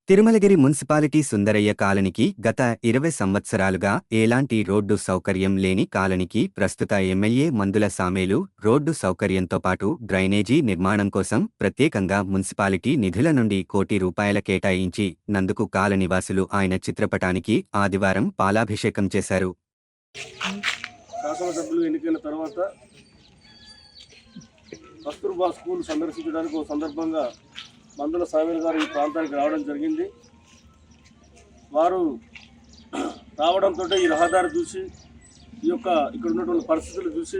Tirumalagiri municipality Sundarayya కాలనీకి గత 20 సంవత్సరాలుగా ఎలాంటి రోడ్డు సౌకర్యం లేని కాలనీకి ప్రస్తుత ఎమ్మెల్యే మందుల సామేలు రోడ్డు సౌకర్యంతో పాటు డ్రైనేజీ నిర్మాణం కోసం ప్రత్యేకంగా మున్సిపాలిటీ నిధుల నుండి ₹1 కోటి కేటాయించి నందుకు కాలనివాసులు ఆయన చిత్రపటానికి ఆదివారం పాలాభిషేకం చేశారు. శాసనసభ్యులు ఎన్నికైన తర్వాత కస్తూర్బా స్కూల్ సందర్శించడానికి ఒక సందర్భంగా మందుల సామేల్ గారు ఈ ప్రాంతానికి రావడం జరిగింది. వారు రావడంతో ఈ రహదారి చూసి ఇక్కడ ఉన్నటువంటి పరిస్థితులు చూసి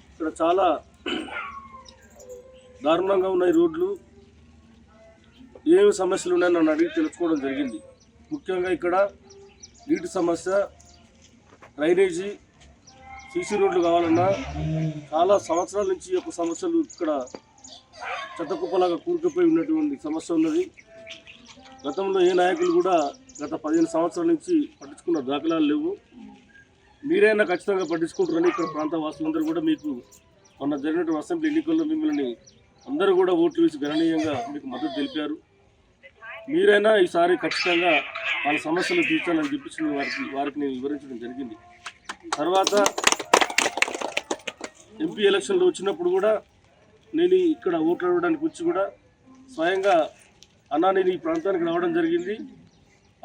ఇక్కడ చాలా దారుణంగా ఉన్నాయి రోడ్లు, ఏమి సమస్యలు ఉన్నాయని నన్ను అడిగి తెలుసుకోవడం జరిగింది. ముఖ్యంగా ఇక్కడ నీటి సమస్య, డ్రైనేజీ, సీసీ రోడ్లు కావాలన్నా చాలా సంవత్సరాల నుంచి ఈ యొక్క సమస్యలు ఇక్కడ చెత్తకుప్పలాగా కూరుకుపోయి ఉన్నటువంటి సమస్య ఉన్నది. గతంలో ఏ నాయకులు కూడా గత 15 సంవత్సరాల నుంచి పట్టించుకున్న దాఖలాలు లేవు. మీరైనా ఖచ్చితంగా పట్టించుకుంటారని ఇక్కడ ప్రాంత వాసులందరూ కూడా మీకు మొన్న జరిగినటువంటి అసెంబ్లీ ఎన్నికల్లో మిమ్మల్ని అందరూ కూడా ఓట్లు వేసి గణనీయంగా మీకు మద్దతు తెలిపారు. మీరైనా ఈసారి ఖచ్చితంగా వాళ్ళ సమస్యలు తీర్చాలని చెప్పి వారికి నేను వివరించడం జరిగింది. తర్వాత ఎంపీ ఎలక్షన్లు వచ్చినప్పుడు కూడా నేను ఇక్కడ ఓట్లు అడగడానికి వచ్చి కూడా స్వయంగా నేను ఈ ప్రాంతానికి రావడం జరిగింది.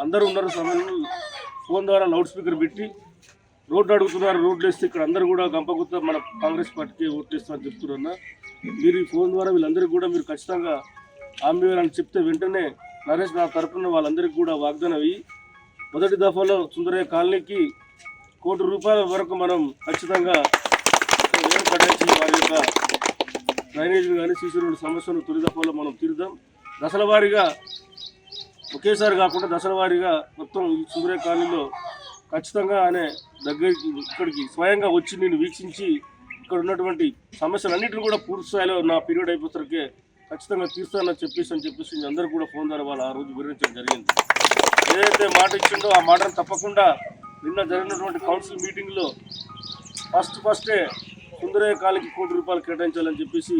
అందరూ ఉన్నారు సమయంలో ఫోన్ ద్వారా లౌడ్ స్పీకర్ పెట్టి రోడ్డు అడుగుతున్నారు, రోడ్లు వేస్తే ఇక్కడ అందరూ కూడా గంపగుత్త మన కాంగ్రెస్ పార్టీకి ఓట్లు వేస్తామని చెప్తున్నా. మీరు ఈ ఫోన్ ద్వారా వీళ్ళందరికీ కూడా మీరు ఖచ్చితంగా ఆంబేయాలని చెప్తే వెంటనే నరేష్ నా తరఫున వాళ్ళందరికీ కూడా వాగ్దానం అయ్యి మొదటి దఫాలో సుందరయ్య కాలనీకి ₹1 కోటి వరకు మనం ఖచ్చితంగా కేటాయించి వారి యొక్క డ్రైనేజీ కానీ సీసీ రోడ్డు సమస్యను తొలి దఫాలో మనం తీరుదాం. దశల వారీగా ఒకేసారి కాకుండా దశల వారీగా మొత్తం ఈ సుందరయ్య కాలనీలో ఖచ్చితంగా ఆయన దగ్గరికి ఇక్కడికి స్వయంగా వచ్చి నేను వీక్షించి ఇక్కడ ఉన్నటువంటి సమస్యలన్నింటినీ కూడా పూర్తి స్థాయిలో నా పీరియడ్ అయిపోతారికే ఖచ్చితంగా తీరుస్తానని చెప్పేసి అందరూ కూడా ఫోన్ ద్వారా వాళ్ళు ఆ రోజు వివరించడం జరిగింది. ఏదైతే మాట ఇచ్చిండో ఆ మాటను తప్పకుండా నిన్న జరిగినటువంటి కౌన్సిల్ మీటింగ్లో ఫస్టే సుందరయ్య కాలనీకి ₹1 కోటి కేటాయించాలని చెప్పేసి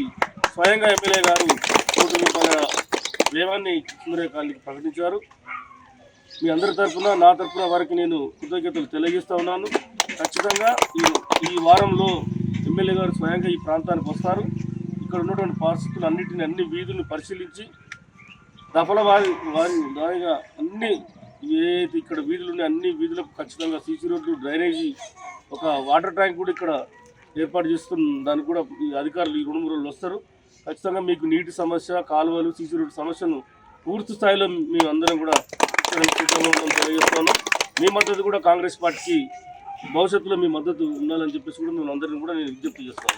స్వయంగా ఎమ్మెల్యే గారు ₹1 కోటి వ్యయాన్ని సుందరయ్య కాలనీకి ప్రకటించారు. మీ అందరి తరఫున నా తరఫున వారికి నేను కృతజ్ఞతలు తెలియజేస్తూ ఉన్నాను. ఖచ్చితంగా ఈ వారంలో ఎమ్మెల్యే గారు స్వయంగా ఈ ప్రాంతానికి వస్తారు. ఇక్కడ ఉన్నటువంటి పరిస్థితులు అన్ని వీధులను పరిశీలించి దఫల వారిగా అన్ని ఏదైతే ఇక్కడ వీధులు ఉన్నాయి అన్ని వీధులకు ఖచ్చితంగా సీసీ రోడ్లు, డ్రైనేజీ, ఒక వాటర్ ట్యాంక్ కూడా ఇక్కడ ఏర్పాటు చేస్తున్న దానికి కూడా ఈ అధికారులు ఈ 2-3 రోజులు వస్తారు. ఖచ్చితంగా మీకు నీటి సమస్య, కాలువలు, సీసీ రోడ్డు సమస్యను పూర్తి స్థాయిలో మేము అందరం కూడా తెలియజేస్తున్నాం. మీ మద్దతు కూడా కాంగ్రెస్ పార్టీకి భవిష్యత్తులో మీ మద్దతు ఉండాలని చెప్పేసి కూడా మేము అందరినీ కూడా నేను విజ్ఞప్తి చేస్తాను.